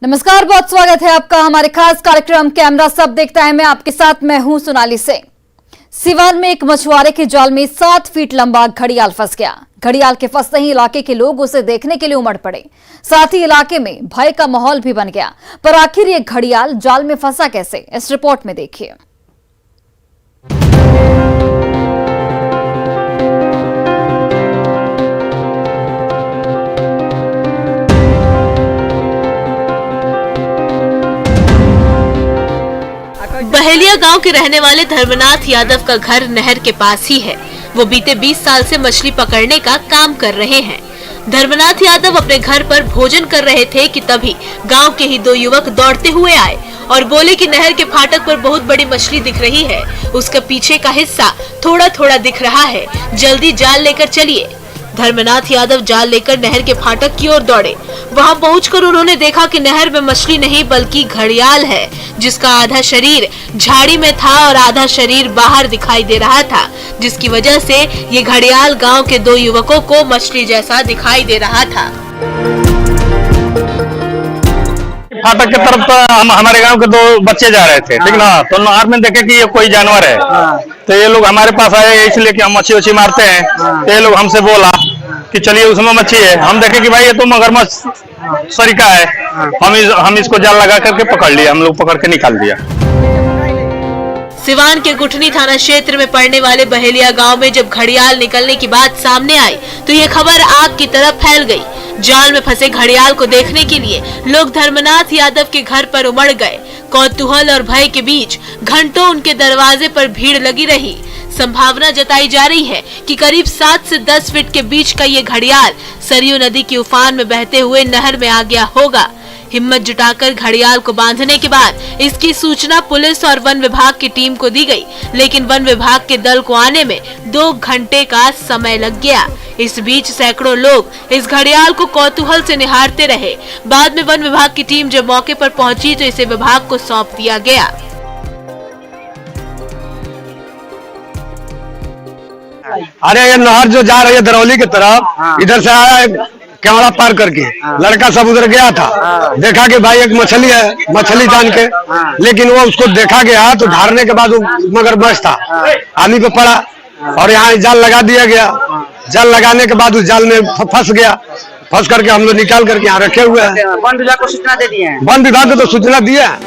नमस्कार, बहुत स्वागत है आपका हमारे खास कार्यक्रम कैमरा सब देखता है। मैं आपके साथ हूं सोनाली सिंह। सिवान में एक मछुआरे के जाल में 7 फीट लंबा घड़ियाल फंस गया। घड़ियाल के फंसते ही इलाके के लोग उसे देखने के लिए उमड़ पड़े। साथ ही इलाके में भय का माहौल भी बन गया। पर आखिर ये घड़ियाल जाल में फंसा कैसे, इस रिपोर्ट में देखिए। बहेलिया गांव के रहने वाले धर्मनाथ यादव का घर नहर के पास ही है। वो बीते 20 साल से मछली पकड़ने का काम कर रहे हैं। धर्मनाथ यादव अपने घर पर भोजन कर रहे थे कि तभी गांव के ही 2 युवक दौड़ते हुए आए और बोले कि नहर के फाटक पर बहुत बड़ी मछली दिख रही है, उसका पीछे का हिस्सा थोड़ा थोड़ा दिख रहा है, जल्दी जाल लेकर चलिए। धर्मनाथ यादव जाल लेकर नहर के फाटक की ओर दौड़े। वहां पहुंचकर उन्होंने देखा कि नहर में मछली नहीं बल्कि घड़ियाल है, जिसका आधा शरीर झाड़ी में था और आधा शरीर बाहर दिखाई दे रहा था, जिसकी वजह से ये घड़ियाल गांव के 2 युवकों को मछली जैसा दिखाई दे रहा था। फाटक की तरफ हमारे गांव के 2 बच्चे जा रहे थे, ठीक ना, तो नहर में देखे कि ये कोई जानवर है। तो ये लोग हमारे पास आए, इसलिए कि हम मच्छी मारते हैं। तो ये लोग हमसे बोला कि चलिए उसमें मच्छी है। हम देखे कि भाई ये तो मगरमच्छ सरीका है। हम इसको जाल लगा करके पकड़ लिया, हम लोग पकड़ के निकाल दिया। सिवान के गुठनी थाना क्षेत्र में पड़ने वाले बहेलिया गांव में जब घड़ियाल निकलने की बात सामने आई तो ये खबर आग की तरह फैल गई। जाल में फंसे घड़ियाल को देखने के लिए लोग धर्मनाथ यादव के घर पर उमड़ गए। कौतूहल और भय के बीच घंटों उनके दरवाजे पर भीड़ लगी रही। संभावना जताई जा रही है कि करीब 7 से 10 फीट के बीच का ये घड़ियाल सरयू नदी के उफान में बहते हुए नहर में आ गया होगा। हिम्मत जुटाकर घड़ियाल को बांधने के बाद इसकी सूचना पुलिस और वन विभाग की टीम को दी गई, लेकिन वन विभाग के दल को आने में 2 घंटे का समय लग गया। इस बीच सैकड़ों लोग इस घड़ियाल को कौतूहल से निहारते रहे। बाद में वन विभाग की टीम जब मौके पर पहुंची तो इसे विभाग को सौंप दिया गया। अरे ये नहर जो जा रही है दरौली की तरफ, इधर से आया है कैमरा पार करके। लड़का सब उधर गया था, देखा कि भाई एक मछली है, मछली जान के, लेकिन वो उसको देखा गया तो ढारने के बाद वो मगरमच्छ था, आनी पे पड़ा और यहाँ जाल लगा दिया गया। जाल लगाने के बाद उस जाल में फंस गया। फंस करके हम लोग निकाल करके यहाँ रखे हुए हैं। वन विभाग को सूचना दे दिए हैं। वन विभाग को तो सूचना दिया।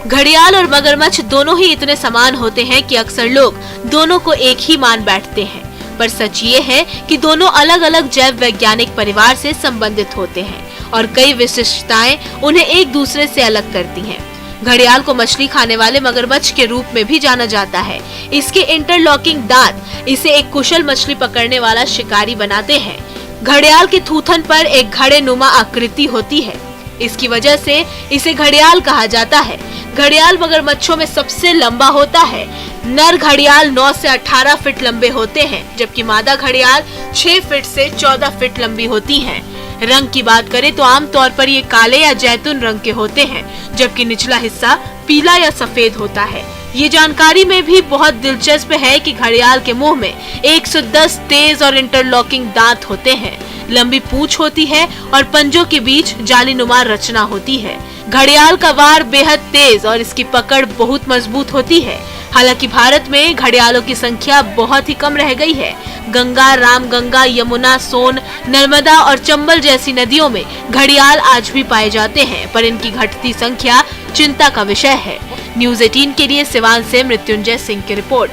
घड़ियाल और मगरमच्छ दोनों ही इतने समान होते हैं कि अक्सर लोग दोनों को एक ही मान बैठते हैं, पर सच ये है कि दोनों अलग अलग जैव वैज्ञानिक परिवार से संबंधित होते हैं और कई विशिष्टताएं उन्हें एक दूसरे से अलग करती हैं। घड़ियाल को मछली खाने वाले मगरमच्छ के रूप में भी जाना जाता है। इसके इंटरलॉकिंग दांत इसे एक कुशल मछली पकड़ने वाला शिकारी बनाते हैं। घड़ियाल के थूथन पर एक घड़े नुमा आकृति होती है, इसकी वजह से इसे घड़ियाल कहा जाता है। घड़ियाल मगरमच्छों में सबसे लंबा होता है। नर घड़ियाल 9 से 18 फीट लंबे होते हैं, जबकि मादा घड़ियाल 6 फीट से 14 फीट लंबी होती हैं। रंग की बात करें तो आमतौर पर ये काले या जैतून रंग के होते हैं, जबकि निचला हिस्सा पीला या सफेद होता है। ये जानकारी में भी बहुत दिलचस्प है कि घड़ियाल के मुंह में 110 तेज और इंटरलॉकिंग दांत होते हैं। लंबी पूंछ होती है और पंजों के बीच जालीनुमा रचना होती है। घड़ियाल का वार बेहद तेज और इसकी पकड़ बहुत मजबूत होती है। हालांकि भारत में घड़ियालों की संख्या बहुत ही कम रह गई है। गंगा, रामगंगा, यमुना, सोन, नर्मदा और चंबल जैसी नदियों में घड़ियाल आज भी पाए जाते हैं, पर इनकी घटती संख्या चिंता का विषय है। न्यूज़ 18 के लिए सिवान से मृत्युंजय सिंह की रिपोर्ट।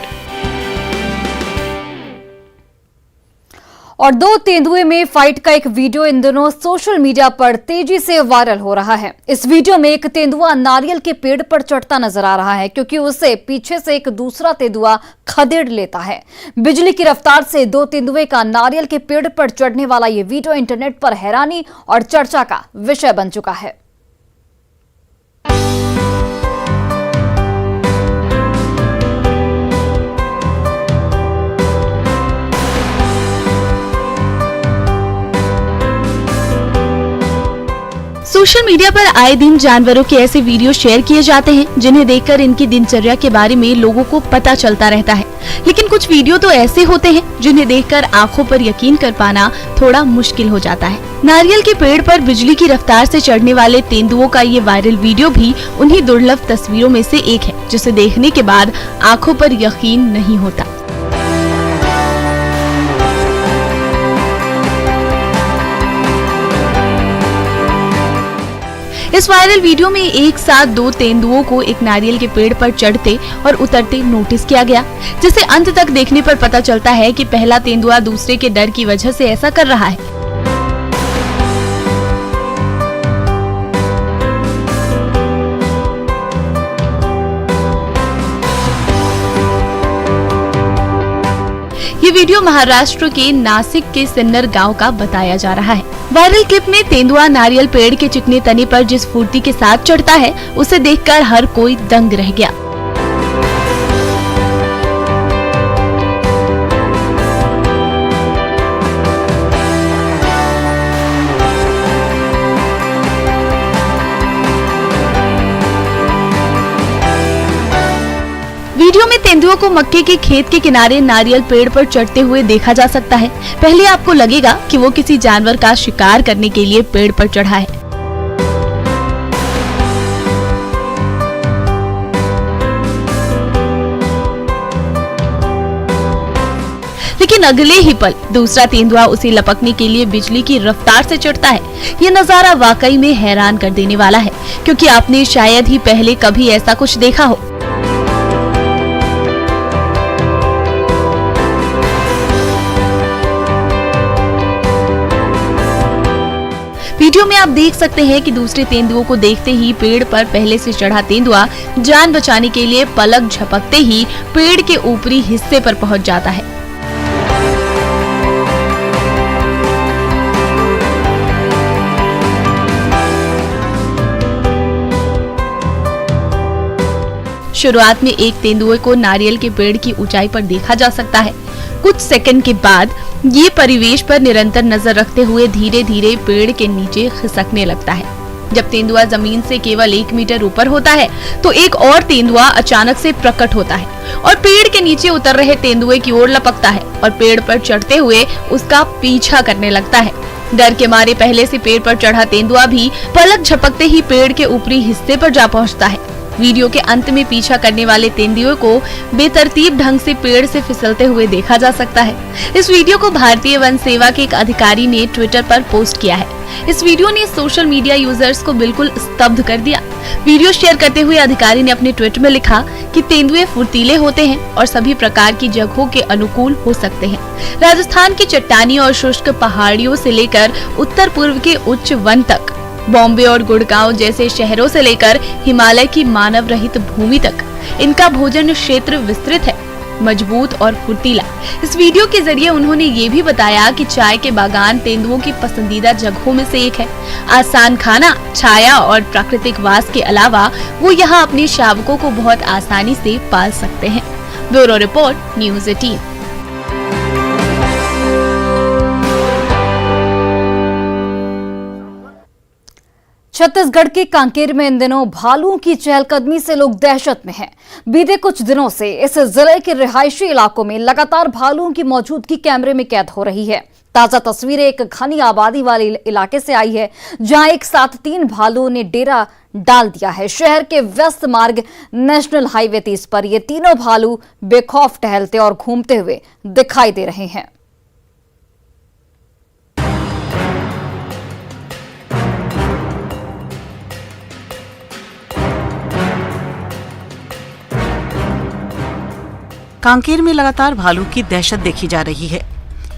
और 2 तेंदुए में फाइट का एक वीडियो इन दिनों सोशल मीडिया पर तेजी से वायरल हो रहा है। इस वीडियो में एक तेंदुआ नारियल के पेड़ पर चढ़ता नजर आ रहा है, क्योंकि उसे पीछे से एक दूसरा तेंदुआ खदेड़ लेता है। बिजली की रफ्तार से 2 तेंदुए का नारियल के पेड़ पर चढ़ने वाला ये वीडियो इंटरनेट पर हैरानी और चर्चा का विषय बन चुका है। सोशल मीडिया पर आए दिन जानवरों के ऐसे वीडियो शेयर किए जाते हैं जिन्हें देखकर इनकी दिनचर्या के बारे में लोगों को पता चलता रहता है। लेकिन कुछ वीडियो तो ऐसे होते हैं जिन्हें देखकर आंखों पर यकीन कर पाना थोड़ा मुश्किल हो जाता है। नारियल के पेड़ पर बिजली की रफ्तार से चढ़ने वाले तेंदुओं का ये वायरल वीडियो भी उन्हीं दुर्लभ तस्वीरों में से एक है जिसे देखने के बाद आंखों पर यकीन नहीं होता। इस वायरल वीडियो में एक साथ 2 तेंदुओं को एक नारियल के पेड़ पर चढ़ते और उतरते नोटिस किया गया, जिसे अंत तक देखने पर पता चलता है कि पहला तेंदुआ दूसरे के डर की वजह से ऐसा कर रहा है। ये वीडियो महाराष्ट्र के नासिक के सिन्नर गांव का बताया जा रहा है। वायरल क्लिप में तेंदुआ नारियल पेड़ के चिकने तने पर जिस फुर्ती के साथ चढ़ता है उसे देखकर हर कोई दंग रह गया। वीडियो में तेंदुओं को मक्के के खेत के किनारे नारियल पेड़ पर चढ़ते हुए देखा जा सकता है। पहले आपको लगेगा कि वो किसी जानवर का शिकार करने के लिए पेड़ पर चढ़ा है, लेकिन अगले ही पल दूसरा तेंदुआ उसे लपकने के लिए बिजली की रफ्तार से चढ़ता है। ये नजारा वाकई में हैरान कर देने वाला है, क्योंकि आपने शायद ही पहले कभी ऐसा कुछ देखा हो। वीडियो में आप देख सकते हैं कि दूसरे तेंदुओं को देखते ही पेड़ पर पहले से चढ़ा तेंदुआ जान बचाने के लिए पलक झपकते ही पेड़ के ऊपरी हिस्से पर पहुंच जाता है। शुरुआत में एक तेंदुए को नारियल के पेड़ की ऊंचाई पर देखा जा सकता है। कुछ सेकंड के बाद ये परिवेश पर निरंतर नजर रखते हुए धीरे धीरे पेड़ के नीचे खिसकने लगता है। जब तेंदुआ जमीन से केवल 1 मीटर ऊपर होता है तो एक और तेंदुआ अचानक से प्रकट होता है और पेड़ के नीचे उतर रहे तेंदुए की ओर लपकता है और पेड़ पर चढ़ते हुए उसका पीछा करने लगता है। डर के मारे पहले से पेड़ पर चढ़ा तेंदुआ भी पलक झपकते ही पेड़ के ऊपरी हिस्से पर जा पहुंचता है। वीडियो के अंत में पीछा करने वाले तेंदुए को बेतरतीब ढंग से पेड़ से फिसलते हुए देखा जा सकता है। इस वीडियो को भारतीय वन सेवा के एक अधिकारी ने ट्विटर पर पोस्ट किया है। इस वीडियो ने सोशल मीडिया यूजर्स को बिल्कुल स्तब्ध कर दिया। वीडियो शेयर करते हुए अधिकारी ने अपने ट्वीट में लिखा कि तेंदुए फुर्तीले होते हैं और सभी प्रकार की जगहों के अनुकूल हो सकते हैं। राजस्थान की चट्टानी और शुष्क पहाड़ियों से लेकर उत्तर पूर्व के उच्च वन तक, बॉम्बे और गुड़गांव जैसे शहरों से लेकर हिमालय की मानव रहित भूमि तक इनका भोजन क्षेत्र विस्तृत है, मजबूत और फुर्तीला। इस वीडियो के जरिए उन्होंने ये भी बताया कि चाय के बागान तेंदुओं की पसंदीदा जगहों में से एक है। आसान खाना, छाया और प्राकृतिक वास के अलावा वो यहाँ अपने शावकों को बहुत आसानी से पाल सकते हैं। Bureau report, news 18। छत्तीसगढ़ के कांकेर में इन दिनों भालुओं की चहलकदमी से लोग दहशत में हैं। बीते कुछ दिनों से इस जिले के रिहायशी इलाकों में लगातार भालुओं की मौजूदगी कैमरे में कैद हो रही है। ताजा तस्वीरें एक घनी आबादी वाले इलाके से आई है, जहां एक साथ 3 भालुओं ने डेरा डाल दिया है। शहर के व्यस्त मार्ग नेशनल हाईवे 30 पर ये तीनों भालू बेखौफ टहलते और घूमते हुए दिखाई दे रहे हैं। कांकेर में लगातार भालू की दहशत देखी जा रही है।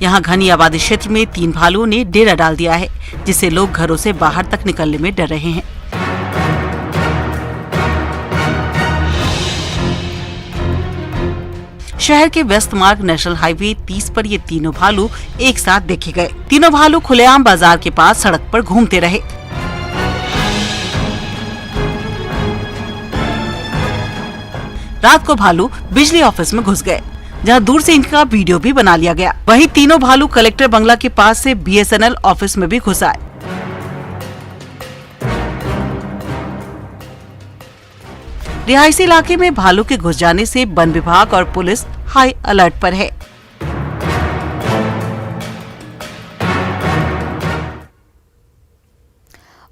यहाँ घनी आबादी क्षेत्र में 3 भालुओं ने डेरा डाल दिया है, जिससे लोग घरों से बाहर तक निकलने में डर रहे हैं। शहर के व्यस्त मार्ग नेशनल हाईवे 30 पर ये तीनों भालू एक साथ देखे गए। तीनों भालू खुलेआम बाजार के पास सड़क पर घूमते रहे। रात को भालू बिजली ऑफिस में घुस गए, जहां दूर से इनका वीडियो भी बना लिया गया। वहीं तीनों भालू कलेक्टर बंगला के पास से BSNL ऑफिस में भी घुस आए। रिहायशी इलाके में भालू के घुस जाने से वन विभाग और पुलिस हाई अलर्ट पर है।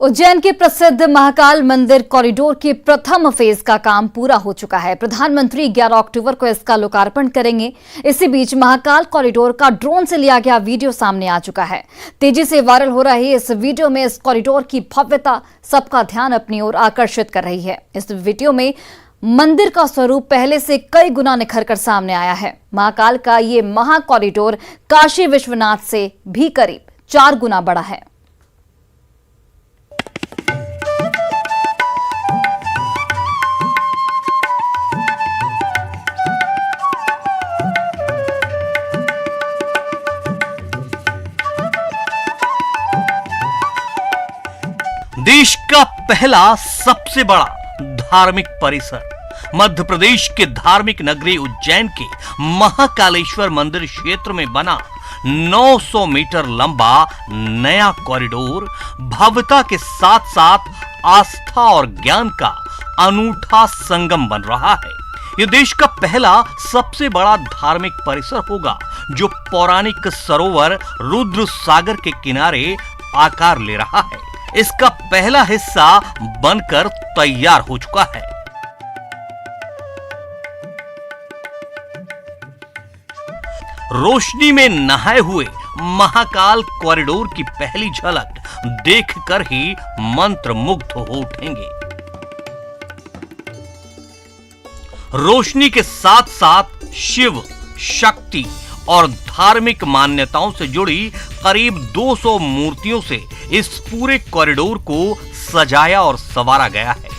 उज्जैन के प्रसिद्ध महाकाल मंदिर कॉरिडोर के प्रथम फेज का काम पूरा हो चुका है। प्रधानमंत्री 11 अक्टूबर को इसका लोकार्पण करेंगे। इसी बीच महाकाल कॉरिडोर का ड्रोन से लिया गया वीडियो सामने आ चुका है। तेजी से वायरल हो रही इस वीडियो में इस कॉरिडोर की भव्यता सबका ध्यान अपनी ओर आकर्षित कर रही है। इस वीडियो में मंदिर का स्वरूप पहले से कई गुना निखर कर सामने आया है। महाकाल का ये महा कॉरिडोर काशी विश्वनाथ से भी करीब 4 गुना बड़ा है। देश का पहला सबसे बड़ा धार्मिक परिसर मध्य प्रदेश के धार्मिक नगरी उज्जैन के महाकालेश्वर मंदिर क्षेत्र में बना 900 मीटर लंबा नया कॉरिडोर भव्यता के साथ साथ आस्था और ज्ञान का अनूठा संगम बन रहा है। यह देश का पहला सबसे बड़ा धार्मिक परिसर होगा जो पौराणिक सरोवर रुद्र सागर के किनारे आकार ले रहा है। इसका पहला हिस्सा बनकर तैयार हो चुका है। रोशनी में नहाए हुए महाकाल कॉरिडोर की पहली झलक देखकर ही मंत्रमुग्ध हो उठेंगे। रोशनी के साथ साथ शिव, शक्ति और धार्मिक मान्यताओं से जुड़ी करीब 200 मूर्तियों से इस पूरे कॉरिडोर को सजाया और संवारा गया है।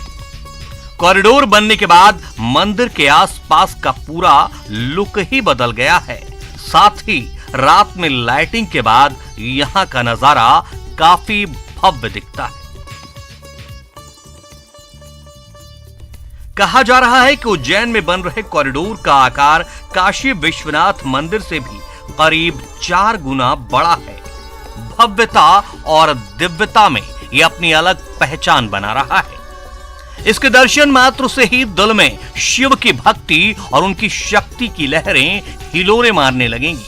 कॉरिडोर बनने के बाद मंदिर के आसपास का पूरा लुक ही बदल गया है। साथ ही रात में लाइटिंग के बाद यहां का नजारा काफी भव्य दिखता है। कहा जा रहा है कि उज्जैन में बन रहे कॉरिडोर का आकार काशी विश्वनाथ मंदिर से भी करीब 4 गुना बड़ा है। भव्यता और दिव्यता में यह अपनी अलग पहचान बना रहा है। इसके दर्शन मात्र से ही दिल में शिव की भक्ति और उनकी शक्ति की लहरें हिलोरे मारने लगेंगी।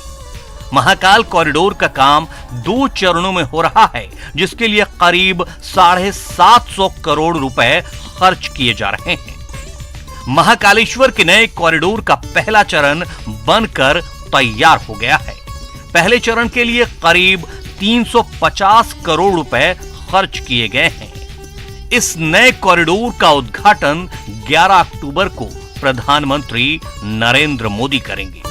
महाकाल कॉरिडोर का काम 2 चरणों में हो रहा है, जिसके लिए करीब 750 करोड़ रुपए खर्च किए जा रहे हैं। महाकालेश्वर के नए कॉरिडोर का पहला चरण बनकर तैयार हो गया है। पहले चरण के लिए करीब 350 करोड़ रुपए खर्च किए गए हैं। इस नए कॉरिडोर का उद्घाटन 11 अक्टूबर को प्रधानमंत्री नरेंद्र मोदी करेंगे।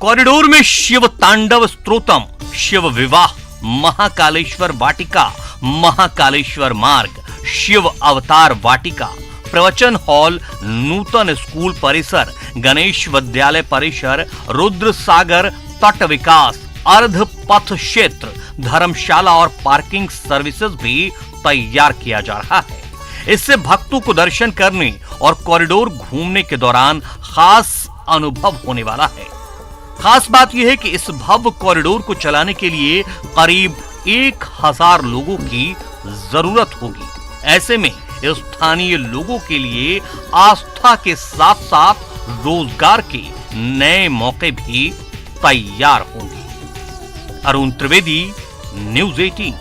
कॉरिडोर में शिव तांडव स्तोत्रम, शिव विवाह, महाकालेश्वर वाटिका, महाकालेश्वर मार्ग, शिव अवतार वाटिका, प्रवचन हॉल, नूतन स्कूल परिसर, गणेश विद्यालय परिसर, रुद्र सागर तट विकास, अर्ध पथ क्षेत्र, धर्मशाला और पार्किंग सर्विसेज भी तैयार किया जा रहा है। इससे भक्तों को दर्शन करने और कॉरिडोर घूमने के दौरान खास अनुभव होने वाला है। खास बात यह है कि इस भव्य कॉरिडोर को चलाने के लिए करीब 1000 लोगों की जरूरत होगी। ऐसे में स्थानीय लोगों के लिए आस्था के साथ साथ रोजगार के नए मौके भी तैयार होंगे। अरुण त्रिवेदी, न्यूज़ 18।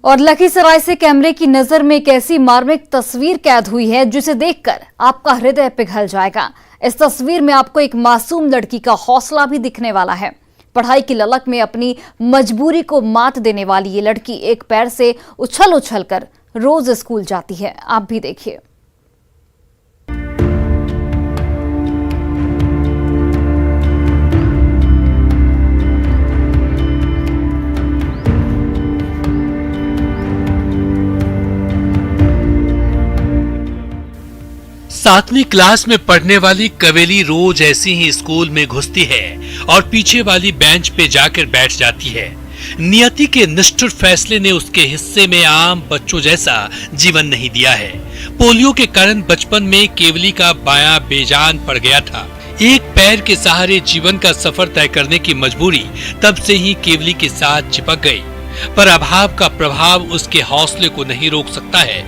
और लखीसराय से कैमरे की नजर में एक ऐसी मार्मिक तस्वीर कैद हुई है जिसे देखकर आपका हृदय पिघल जाएगा। इस तस्वीर में आपको एक मासूम लड़की का हौसला भी दिखने वाला है। पढ़ाई की ललक में अपनी मजबूरी को मात देने वाली ये लड़की एक पैर से उछल उछल कर रोज स्कूल जाती है। आप भी देखिए। सातवीं क्लास में पढ़ने वाली कवेली रोज ऐसी ही स्कूल में घुसती है और पीछे वाली बेंच पे जाकर बैठ जाती है। नियति के निष्ठुर फैसले ने उसके हिस्से में आम बच्चों जैसा जीवन नहीं दिया है। पोलियो के कारण बचपन में केवली का बायां बेजान पड़ गया था। एक पैर के सहारे जीवन का सफर तय करने की मजबूरी तब से ही केवली के साथ चिपक गई। पर अभाव का प्रभाव उसके हौसले को नहीं रोक सकता है।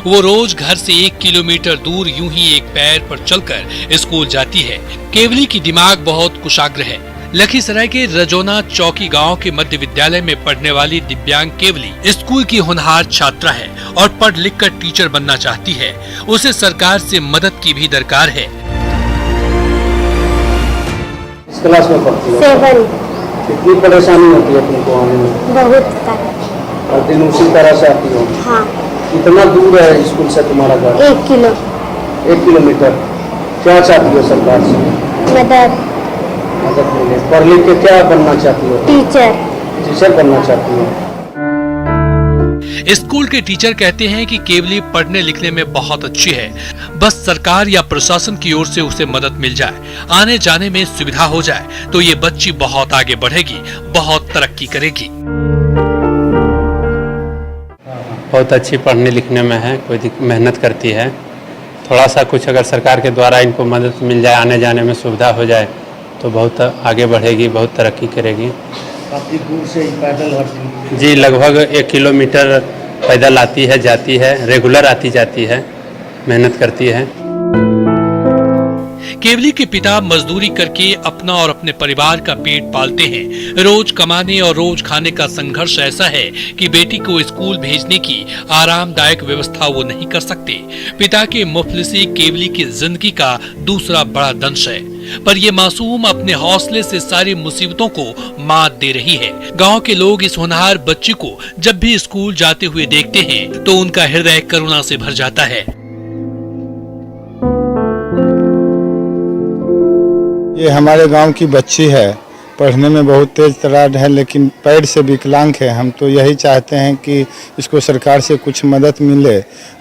वो रोज घर से 1 किलोमीटर दूर यूं ही एक पैर पर चलकर स्कूल जाती है। केवली की दिमाग बहुत कुशाग्र है। लखीसराय के रजोना चौकी गांव के मध्य विद्यालय में पढ़ने वाली दिव्यांग केवली स्कूल की होनहार छात्रा है और पढ़ लिख कर टीचर बनना चाहती है। उसे सरकार से मदद की भी दरकार है। इस क्लास में पढ़ती हो? 7। कितनी परेशानी होती है तुमको आने में? बहुत सारा। हर दिन उसी तरह से आती हो? हाँ। कितना दूर है स्कूल से तुम्हारा घर? 1 किलो। 1 किलोमीटर। क्या चाहती हो सरकार से? मदद मिले। पढ़ लिख के क्या बनना चाहती हो? टीचर बनना चाहती हो? स्कूल के टीचर कहते हैं कि केवली पढ़ने लिखने में बहुत अच्छी है, बस सरकार या प्रशासन की ओर से उसे मदद मिल जाए, आने जाने में सुविधा हो जाए तो ये बच्ची बहुत आगे बढ़ेगी, बहुत तरक्की करेगी। बहुत अच्छी पढ़ने लिखने में है, कोई मेहनत करती है। थोड़ा सा कुछ अगर सरकार के द्वारा इनको मदद मिल जाए, आने जाने में सुविधा हो जाए तो बहुत आगे बढ़ेगी, बहुत तरक्की करेगी। काफी दूर से पैदल हर दिन? जी, लगभग 1 किलोमीटर पैदल आती है, जाती है, रेगुलर आती जाती है, मेहनत करती है। केवली के पिता मजदूरी करके अपना और अपने परिवार का पेट पालते हैं। रोज कमाने और रोज खाने का संघर्ष ऐसा है कि बेटी को स्कूल भेजने की आरामदायक व्यवस्था वो नहीं कर सकते। पिता के मुफलिसी केवली की जिंदगी का दूसरा बड़ा दंश है, पर ये मासूम अपने हौसले से सारी मुसीबतों को मात दे रही है। गांव के लोग इस होनहार बच्ची को जब भी स्कूल जाते हुए देखते हैं तो उनका हृदय करुणा से भर जाता है। ये हमारे गांव की बच्ची है, पढ़ने में बहुत तेज तरार है, लेकिन पैर से विकलांग है। हम तो यही चाहते हैं कि इसको सरकार से कुछ मदद मिले।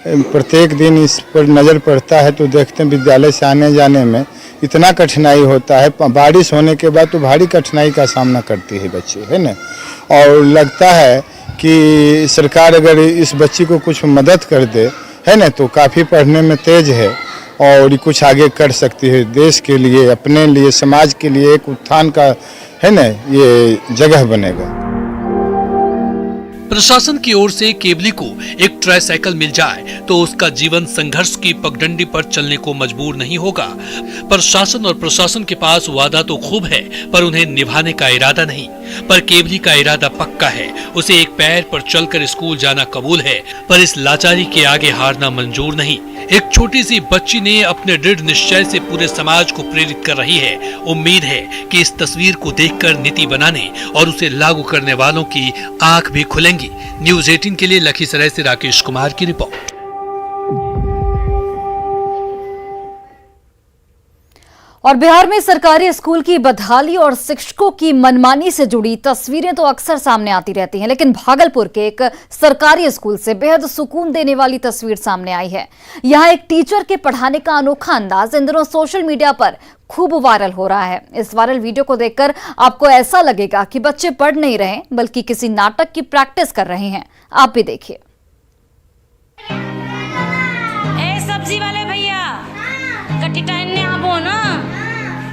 प्रत्येक दिन इस पर नज़र पड़ता है तो देखते हैं विद्यालय से आने जाने में इतना कठिनाई होता है। बारिश होने के बाद तो भारी कठिनाई का सामना करती है बच्ची, है ना। और लगता है कि सरकार अगर इस बच्ची को कुछ मदद कर दे, है ना, तो काफ़ी पढ़ने में तेज है और कुछ आगे कर सकती है। देश के लिए, अपने लिए, समाज के लिए एक उत्थान का, है ना, ये जगह बनेगा। प्रशासन की ओर से केवली को एक ट्राईसाइकिल मिल जाए तो उसका जीवन संघर्ष की पगडंडी पर चलने को मजबूर नहीं होगा। प्रशासन और प्रशासन के पास वादा तो खूब है, पर उन्हें निभाने का इरादा नहीं। पर केवली का इरादा पक्का है, उसे एक पैर पर चलकर स्कूल जाना कबूल है, पर इस लाचारी के आगे हारना मंजूर नहीं। एक छोटी सी बच्ची ने अपने दृढ़ निश्चय से पूरे समाज को प्रेरित कर रही है। उम्मीद है कि इस तस्वीर को देखकर नीति बनाने और उसे लागू करने वालों की आंख भी खुलेंगी। न्यूज़ 18 के लिए लखीसराय से राकेश कुमार की रिपोर्ट। और बिहार में सरकारी स्कूल की बदहाली और शिक्षकों की मनमानी से जुड़ी तस्वीरें तो अक्सर सामने आती रहती हैं, लेकिन भागलपुर के एक सरकारी स्कूल से बेहद सुकून देने वाली तस्वीर सामने आई है। यहां एक टीचर के पढ़ाने का अनोखा अंदाज इन दिनों सोशल मीडिया पर खूब वायरल हो रहा है। इस वायरल वीडियो को देखकर आपको ऐसा लगेगा कि बच्चे पढ़ नहीं रहे बल्कि किसी नाटक की प्रैक्टिस कर रहे हैं। आप भी देखिए। सब्जी वाले भैया कटिटाइने आबो ना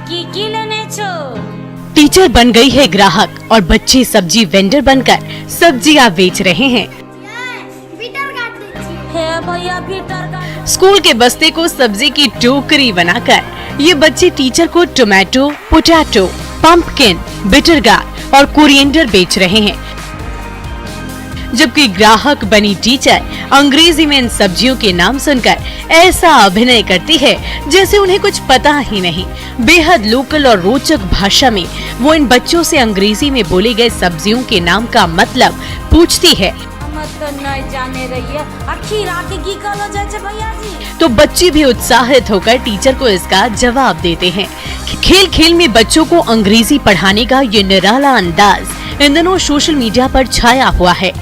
की लेने छो। टीचर बन गई है ग्राहक और बच्चे सब्जी वेंडर बनकर सब्जियां बेच रहे हैं। स्कूल के बस्ते को सब्जी की टोकरी बनाकर ये बच्चे टीचर को tomato, potato, pumpkin, bitter gourd और कोरिएंडर बेच रहे हैं, जबकि ग्राहक बनी टीचर अंग्रेजी में इन सब्जियों के नाम सुनकर ऐसा अभिनय करती है जैसे उन्हें कुछ पता ही नहीं। बेहद लोकल और रोचक भाषा में वो इन बच्चों से अंग्रेजी में बोले गए सब्जियों के नाम का मतलब पूछती है। तो बच्चे भी उत्साहित होकर टीचर को इसका जवाब देते हैं। खेल खेल में बच्चों को अंग्रेजी पढ़ाने का ये निराला अंदाज इन दिनों सोशल मीडिया पर छाया हुआ है।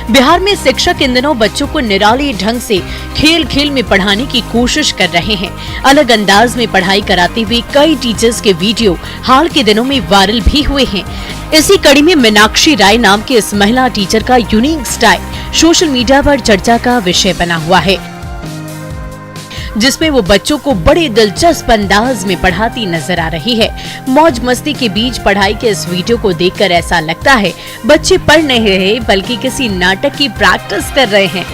बिहार में शिक्षक इन दिनों बच्चों को निराले ढंग से खेल खेल में पढ़ाने की कोशिश कर रहे हैं। अलग अंदाज में पढ़ाई कराते हुए कई टीचर्स के वीडियो हाल के दिनों में वायरल भी हुए हैं। इसी कड़ी में मीनाक्षी राय नाम के इस महिला टीचर का यूनिक स्टाइल सोशल मीडिया पर चर्चा का विषय बना हुआ है। जिसमें वो बच्चों को बड़े दिलचस्प अंदाज में पढ़ाती नजर आ रही है। मौज मस्ती के बीच पढ़ाई के इस वीडियो को देखकर ऐसा लगता है बच्चे पढ़ नहीं रहे बल्कि किसी नाटक की प्रैक्टिस कर रहे हैं।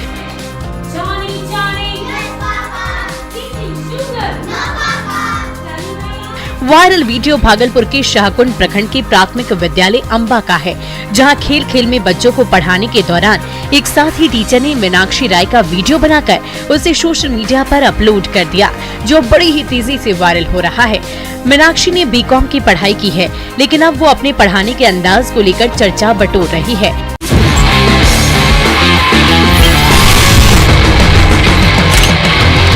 वायरल वीडियो भागलपुर के शाहकुंड प्रखंड के प्राथमिक विद्यालय अंबा का है, जहां खेल खेल में बच्चों को पढ़ाने के दौरान एक साथी टीचर ने मीनाक्षी राय का वीडियो बनाकर उसे सोशल मीडिया पर अपलोड कर दिया, जो बड़ी ही तेजी से वायरल हो रहा है। मीनाक्षी ने बीकॉम की पढ़ाई की है, लेकिन अब वो अपने पढ़ाने के अंदाज को लेकर चर्चा बटोर रही है।